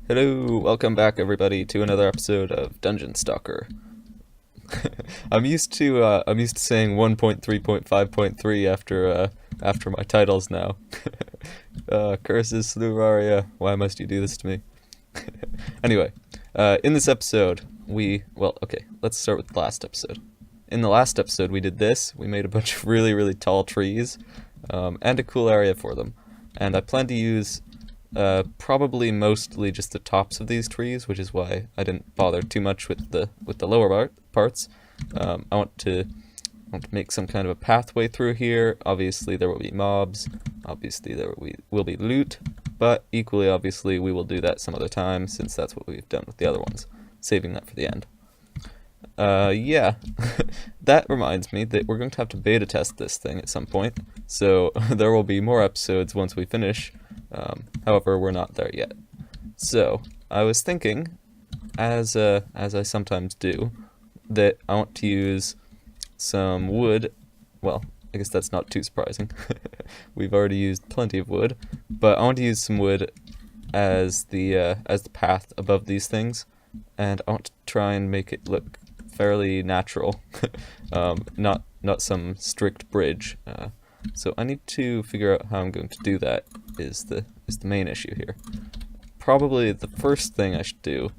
Hello, welcome back everybody to another episode of Dungeonstalker. I'm used to saying 1.3.5.3 after my titles now. Curses, Sluvaria, why must you do this to me? Anyway, in this episode, let's start with the last episode. In the last episode we did this, we made a bunch of really tall trees, and a cool area for them. And I plan to use probably mostly just the tops of these trees, which is why I didn't bother too much with the lower parts. I want to make some kind of a pathway through here. Obviously there will be mobs, obviously there will be loot, but equally obviously we will do that some other time, since that's what we've done with the other ones, saving that for the end. Yeah, that reminds me that we're going to have to beta test this thing at some point, so there will be more episodes once we finish. However, we're not there yet. So, I was thinking, as I sometimes do, that I want to use some wood. Well, I guess that's not too surprising. We've already used plenty of wood, but I want to use some wood as the path above these things, and I want to try and make it look fairly natural, not some strict bridge. So I need to figure out how I'm going to do that is the main issue here. Probably the first thing I should do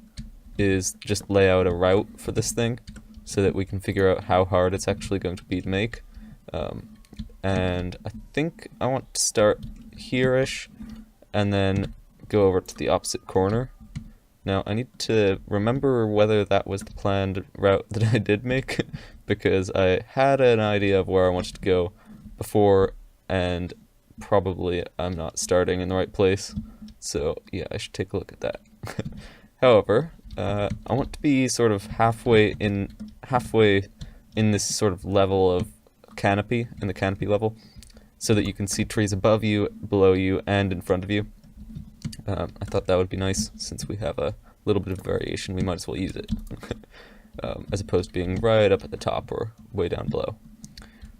is just lay out a route for this thing, so that we can figure out how hard it's actually going to be to make. And I think I want to start here-ish, and then go over to the opposite corner. Now, I need to remember whether that was the planned route that I did make, because I had an idea of where I wanted to go before, and probably I'm not starting in the right place. So, yeah, I should take a look at that. However, I want to be sort of halfway in this sort of level of canopy, in the canopy level, so that you can see trees above you, below you, and in front of you. I thought that would be nice, since we have a little bit of variation, we might as well use it, as opposed to being right up at the top or way down below.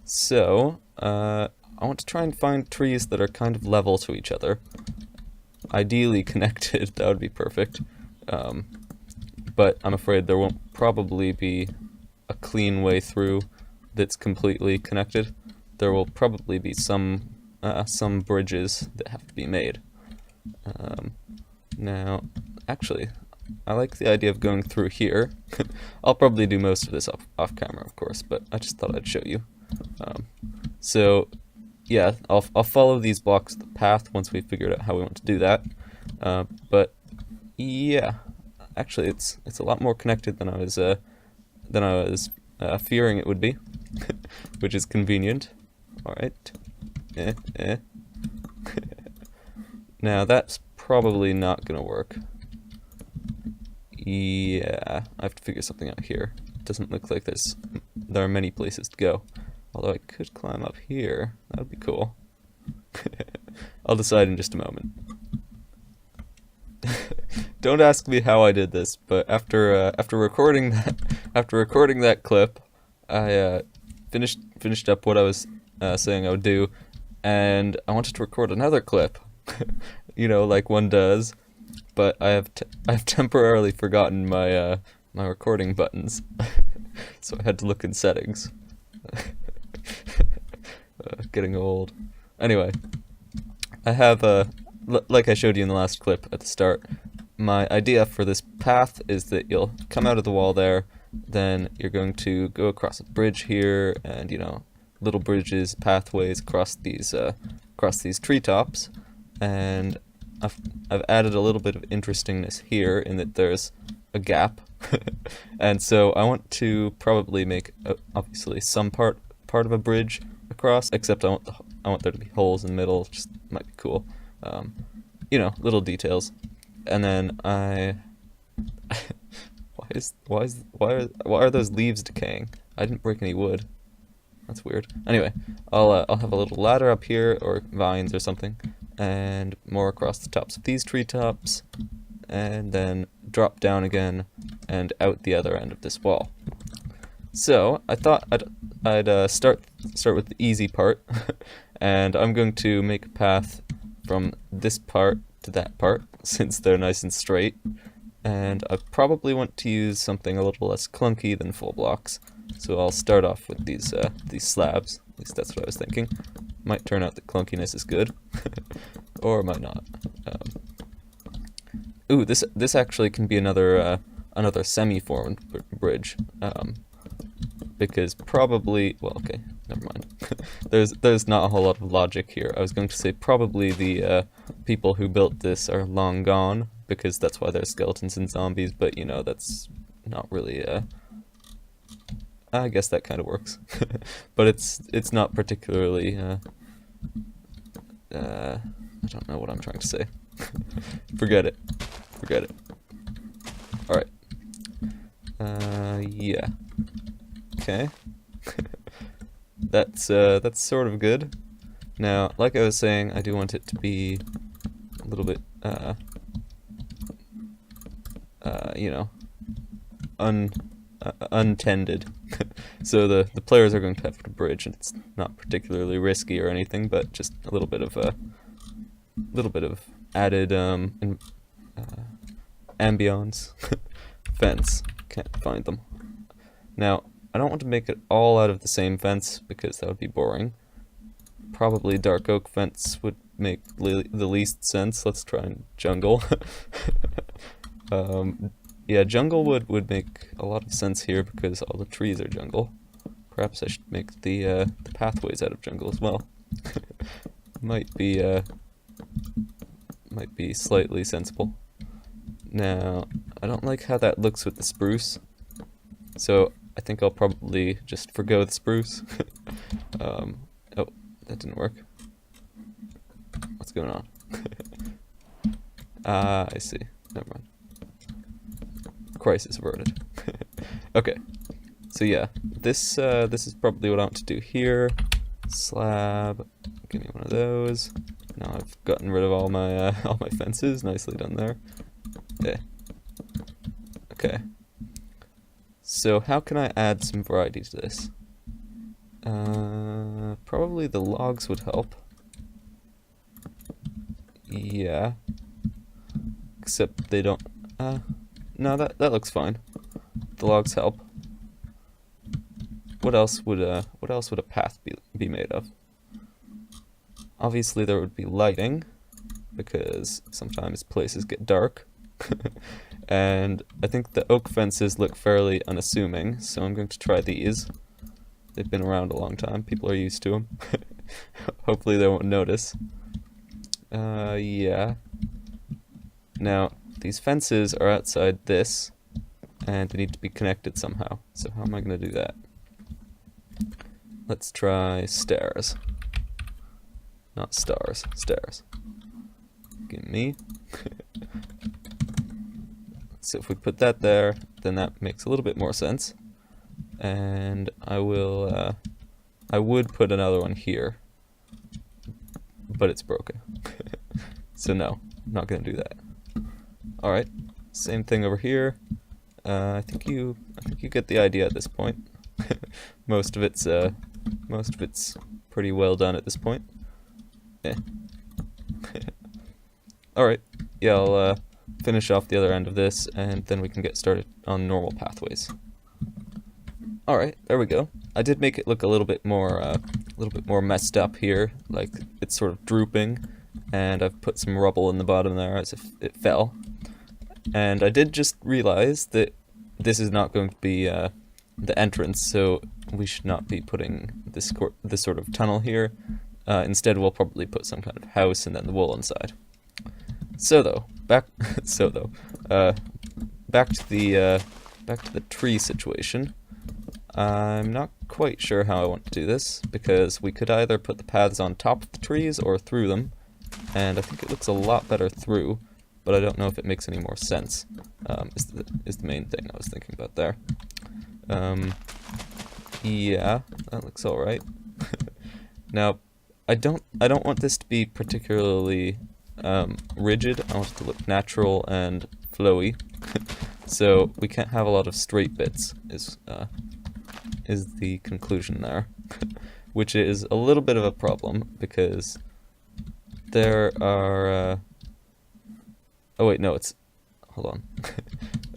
So, I want to try and find trees that are kind of level to each other, ideally connected. That would be perfect, but I'm afraid there won't probably be a clean way through that's completely connected. There will probably be some bridges that have to be made. Now, actually, I like the idea of going through here. I'll probably do most of this off camera, of course, but I just thought I'd show you. So, yeah, I'll follow these blocks of the path once we've figured out how we want to do that. But yeah, actually, it's a lot more connected than I was fearing it would be, which is convenient. All right. Now that's probably not gonna work. Yeah, I have to figure something out here. It doesn't look like there are many places to go. Although I could climb up here. That would be cool. I'll decide in just a moment. Don't ask me how I did this, but after recording that clip, I finished up what I was saying I would do, and I wanted to record another clip. You know, like one does, but I've temporarily forgotten my my recording buttons, so I had to look in settings. Getting old. Anyway, I have like I showed you in the last clip at the start, my idea for this path is that you'll come out of the wall there, then you're going to go across a bridge here, and you know, little bridges, pathways across these treetops. And I've added a little bit of interestingness here in that there's a gap, and so I want to probably make obviously some part of a bridge across. Except I want there to be holes in the middle. Just might be cool, you know, little details. And then why are those leaves decaying? I didn't break any wood. That's weird. Anyway, I'll have a little ladder up here, or vines or something, and more across the tops of these treetops, and then drop down again and out the other end of this wall. So I thought I'd start with the easy part, and I'm going to make a path from this part to that part, since they're nice and straight. And I probably want to use something a little less clunky than full blocks. So I'll start off with these slabs. At least that's what I was thinking. Might turn out that clunkiness is good, or it might not. Ooh, this actually can be another semi-formed bridge, because probably, well, okay, never mind. there's not a whole lot of logic here. I was going to say probably the people who built this are long gone, because that's why there's skeletons and zombies. But you know, that's not really. I guess that kind of works, but it's not particularly. I don't know what I'm trying to say. Forget it. All right. Yeah. Okay. That's sort of good. Now, like I was saying, I do want it to be a little bit, you know, untended. So the players are going to have to bridge, and it's not particularly risky or anything, but just a little bit of added ambience. Fence. Can't find them. Now, I don't want to make it all out of the same fence, because that would be boring. Probably dark oak fence would make the least sense. Let's try and jungle. Yeah, jungle would make a lot of sense here, because all the trees are jungle. Perhaps I should make the pathways out of jungle as well. Might be slightly sensible. Now, I don't like how that looks with the spruce, so I think I'll probably just forgo the spruce. Oh, that didn't work. What's going on? I see. Never mind. Crisis averted. Okay, so yeah, this is probably what I want to do here. Slab. Give me one of those. Now I've gotten rid of all my fences. Nicely done there. Yeah. Okay. So how can I add some variety to this? Probably the logs would help. Yeah. Except they don't. No, that looks fine. The logs help. What else would a path be made of? Obviously there would be lighting, because sometimes places get dark. And I think the oak fences look fairly unassuming, so I'm going to try these. They've been around a long time. People are used to them. Hopefully they won't notice. Yeah. Now, these fences are outside this, and they need to be connected somehow. So how am I going to do that? Let's try stairs. Not stars, stairs. Give me. So if we put that there, then that makes a little bit more sense. And I would put another one here, but it's broken. So no, I'm not gonna do that. All right, same thing over here. I think you get the idea at this point. Most of it's pretty well done at this point. Yeah. All right, yeah, I'll finish off the other end of this, and then we can get started on normal pathways. All right, there we go. I did make it look a little bit more messed up here, like it's sort of drooping, and I've put some rubble in the bottom there as if it fell. And I did just realize that this is not going to be the entrance, so we should not be putting this sort of tunnel here. Instead, we'll probably put some kind of house and then the wool inside. Back to the tree situation. I'm not quite sure how I want to do this, because we could either put the paths on top of the trees or through them, and I think it looks a lot better through, but I don't know if it makes any more sense. Is the main thing I was thinking about there. Yeah, that looks all right. Now, I don't want this to be particularly rigid. I want it to look natural and flowy. So we can't have a lot of straight bits, is the conclusion there. Which is a little bit of a problem, because there are Oh wait, no, it's, hold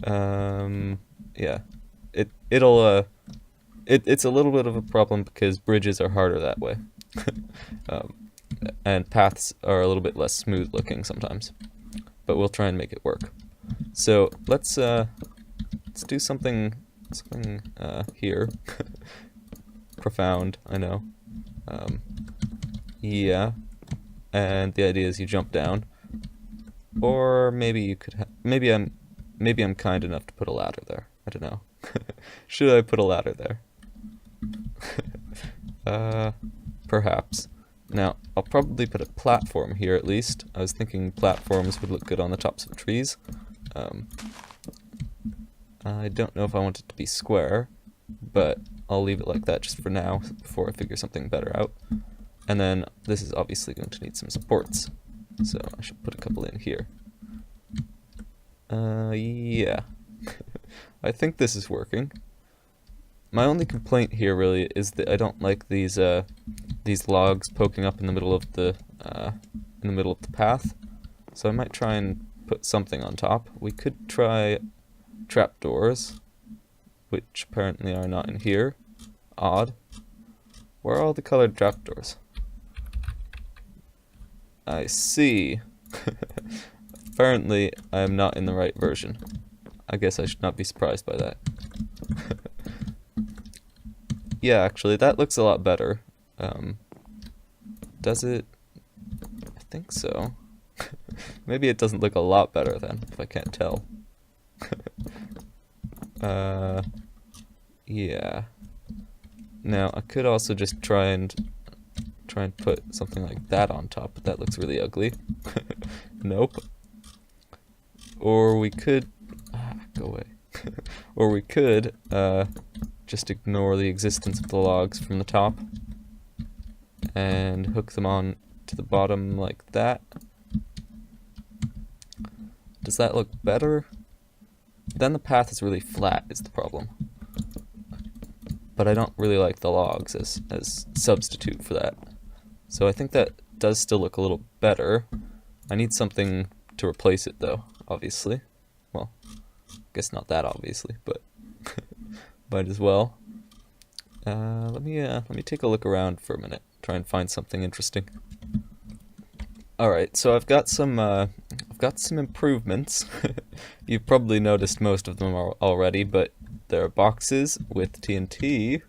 on. Yeah, it's a little bit of a problem because bridges are harder that way. um, and paths are a little bit less smooth looking sometimes, but we'll try and make it work. So let's do something here. Profound, I know. Yeah, and the idea is you jump down, or maybe you could maybe I'm kind enough to put a ladder there. I don't know. Should I put a ladder there? Perhaps. Now, I'll probably put a platform here at least. I was thinking platforms would look good on the tops of trees. I don't know if I want it to be square, but I'll leave it like that just for now, before I figure something better out. And then this is obviously going to need some supports, so I should put a couple in here. Yeah. I think this is working. My only complaint here really is that I don't like these logs poking up in the middle of the path. So I might try and put something on top. We could try trapdoors, which apparently are not in here. Odd. Where are all the colored trapdoors? I see. Apparently, I am not in the right version. I guess I should not be surprised by that. Yeah, actually, that looks a lot better. Does it? I think so. Maybe it doesn't look a lot better then, if I can't tell. Yeah. Now, I could also just try and put something like that on top, but that looks really ugly. Nope. Or we could... go away. Or we could just ignore the existence of the logs from the top and hook them on to the bottom like that. Does that look better? Then the path is really flat is the problem. But I don't really like the logs as substitute for that. So I think that does still look a little better. I need something to replace it though, obviously. Well, I guess not that obviously, but might as well. Let me take a look around for a minute, try and find something interesting. All right, so I've got some improvements. You've probably noticed most of them already, but there are boxes with TNT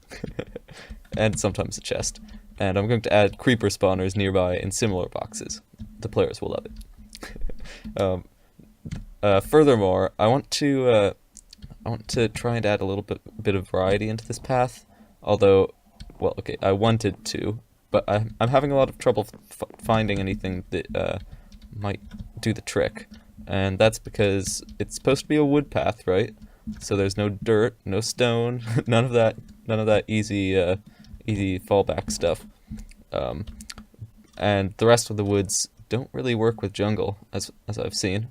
and sometimes a chest. And I'm going to add creeper spawners nearby in similar boxes. The players will love it. Furthermore, I want to try and add a little bit of variety into this path. Although, well, okay, I wanted to, but I'm having a lot of trouble finding anything that might do the trick. And that's because it's supposed to be a wood path, right? So there's no dirt, no stone, none of that easy fallback stuff. And the rest of the woods don't really work with jungle, as I've seen.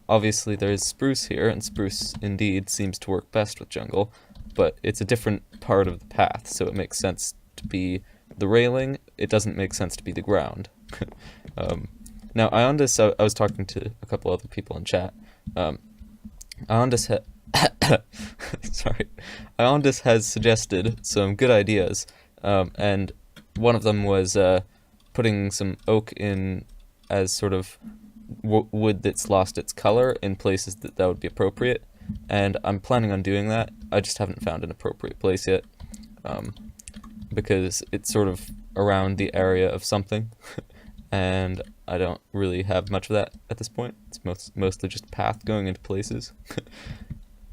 Obviously there's spruce here, and spruce indeed seems to work best with jungle, but it's a different part of the path, so it makes sense to be the railing. It doesn't make sense to be the ground. Now, Iondis, I was talking to a couple other people in chat. Iondis has suggested some good ideas, and one of them was putting some oak in as sort of wood that's lost its color in places that would be appropriate, and I'm planning on doing that. I just haven't found an appropriate place yet, because it's sort of around the area of something, and I don't really have much of that at this point. It's mostly just a path going into places.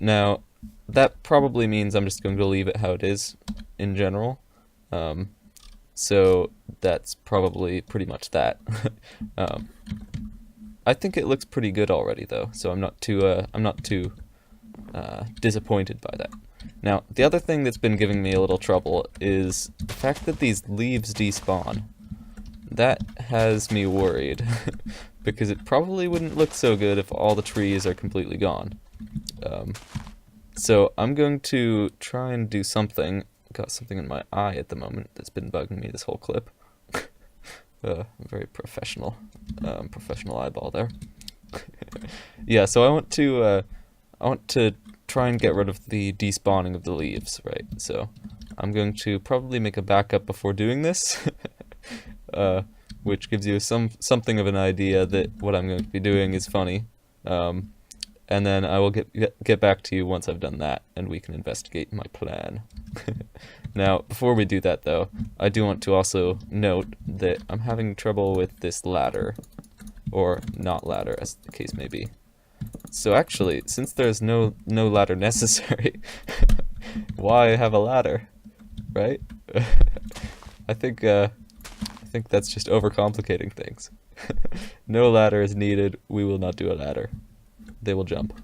Now, that probably means I'm just going to leave it how it is in general. So that's probably pretty much that. I think it looks pretty good already, though, so I'm not too disappointed by that. Now, the other thing that's been giving me a little trouble is the fact that these leaves despawn. That has me worried, because it probably wouldn't look so good if all the trees are completely gone. So I'm going to try and do something. Got something in my eye at the moment that's been bugging me this whole clip. Very professional eyeball there. Yeah, so I want to try and get rid of the despawning of the leaves, right? So I'm going to probably make a backup before doing this, which gives you something of an idea that what I'm going to be doing is funny. And then I will get back to you once I've done that, and we can investigate my plan. Now, before we do that, though, I do want to also note that I'm having trouble with this ladder, or not ladder, as the case may be. So actually, since there's no ladder necessary, why have a ladder, right? I think that's just overcomplicating things. No ladder is needed. We will not do a ladder. They will jump,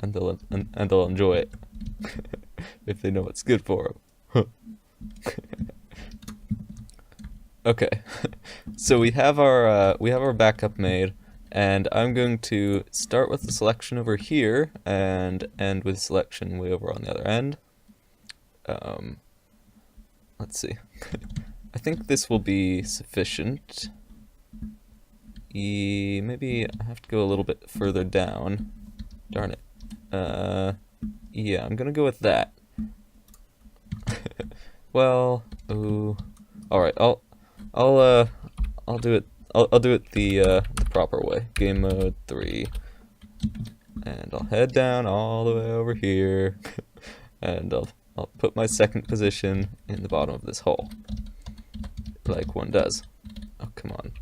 and they'll enjoy it if they know what's good for them. Okay, so we have our backup made, and I'm going to start with the selection over here and end with selection way over on the other end. Let's see. I think this will be sufficient. Maybe I have to go a little bit further down. Darn it. Yeah, I'm gonna go with that. Well, ooh. All right, I'll do it. I'll do it the proper way. Game mode 3, and I'll head down all the way over here, and I'll put my second position in the bottom of this hole, like one does. Oh, come on.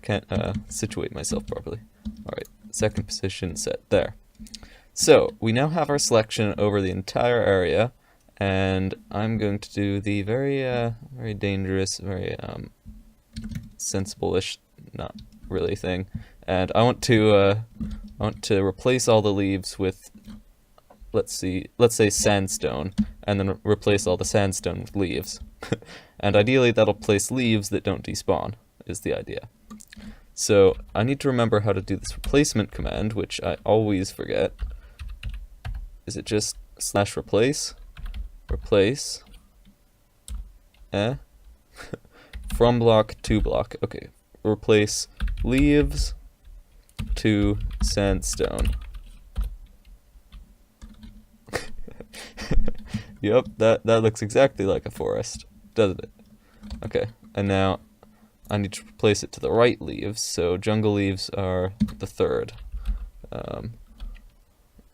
Can't situate myself properly. All right, second position set there. So we now have our selection over the entire area, and I'm going to do the very dangerous, very sensible-ish, not really thing. And I want to replace all the leaves with, let's say sandstone, and then replace all the sandstone with leaves. And ideally that'll place leaves that don't despawn, is the idea. So I need to remember how to do this replacement command, which I always forget. Is it just /replace? Replace. From block to block. Okay. Replace leaves to sandstone. Yep, that looks exactly like a forest, doesn't it? Okay, and now I need to replace it to the right leaves, so jungle leaves are the third.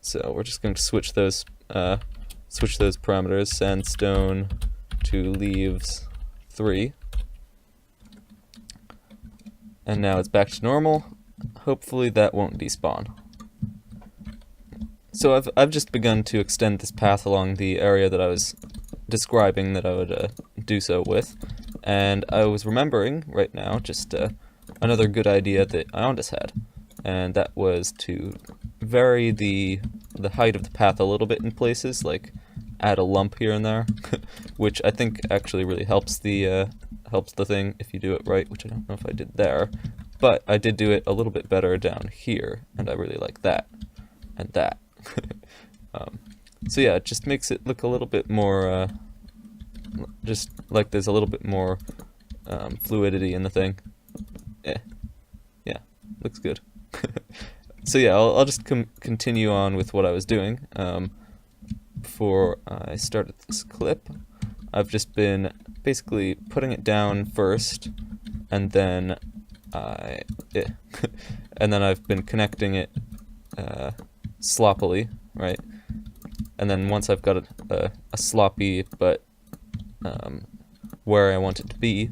So we're just going to switch those parameters, sandstone to leaves 3. And now it's back to normal. Hopefully that won't despawn. So I've just begun to extend this path along the area that I was describing that I would do so with, and I was remembering right now just another good idea that Iondas had, and that was to vary the height of the path a little bit in places, like add a lump here and there, which I think actually really helps the thing if you do it right, which I don't know if I did there, but I did do it a little bit better down here, and I really like that and that. So yeah, it just makes it look a little bit more, just like there's a little bit more fluidity in the thing. Yeah, looks good. So yeah, I'll just continue on with what I was doing. Before I started this clip, I've just been basically putting it down first, and then and then I've been connecting it sloppily, right? And then once I've got a sloppy but where I want it to be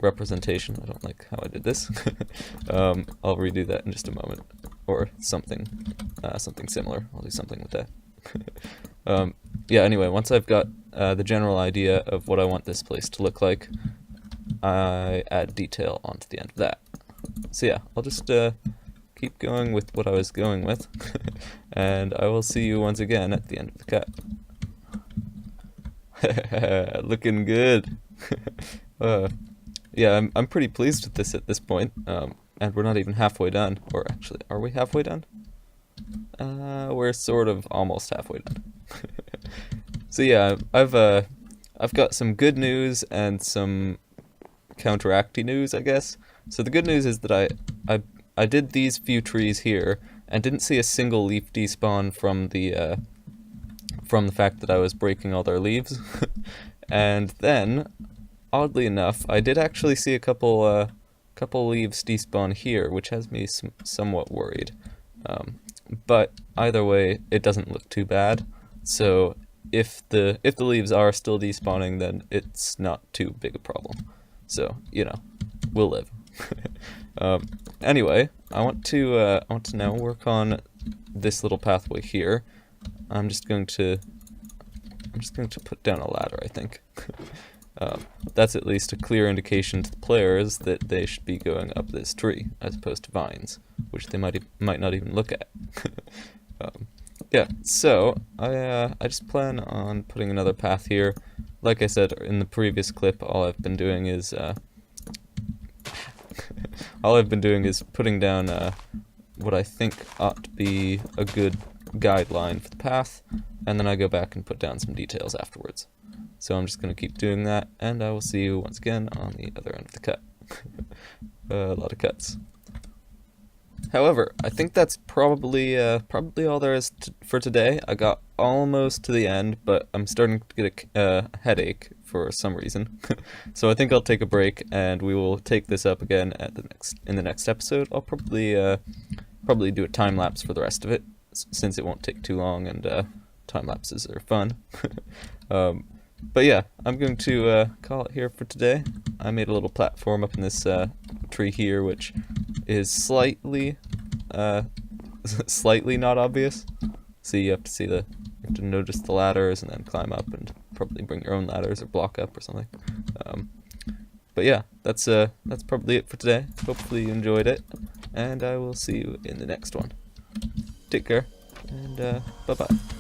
representation, I don't like how I did this. I'll redo that in just a moment, or something similar. I'll do something with that. Yeah, anyway, once I've got the general idea of what I want this place to look like, I add detail onto the end of that. So yeah, I'll just keep going with what I was going with, and I will see you once again at the end of the cut. Looking good. Yeah, I'm pretty pleased with this at this point, and we're not even halfway done. Or actually, are we halfway done? We're sort of almost halfway done. So yeah, I've got some good news and some counteracty news, I guess. So the good news is that I did these few trees here and didn't see a single leaf despawn from the fact that I was breaking all their leaves. And then, oddly enough, I did actually see a couple leaves despawn here, which has me somewhat worried. But either way, it doesn't look too bad. So if the leaves are still despawning, then it's not too big a problem. So, you know, we'll live. Anyway, I want to now work on this little pathway here. I'm just going to put down a ladder, I think. That's at least a clear indication to the players that they should be going up this tree, as opposed to vines, which they might not even look at. Yeah, so I just plan on putting another path here. Like I said in the previous clip, all I've been doing is putting down what I think ought to be a good guideline for the path, and then I go back and put down some details afterwards. So I'm just going to keep doing that, and I will see you once again on the other end of the cut. A lot of cuts. However, I think that's probably all there is for today. I got almost to the end, but I'm starting to get a headache for some reason. So I think I'll take a break, and we will take this up again in the next episode. I'll probably do a time lapse for the rest of it, since it won't take too long, and time lapses are fun. But yeah, I'm going to call it here for today. I made a little platform up in this tree here, which is slightly not obvious. So you have to notice the ladders and then climb up, and probably bring your own ladders or block up or something. But yeah, that's probably it for today. Hopefully you enjoyed it, and I will see you in the next one. Take care, and bye-bye.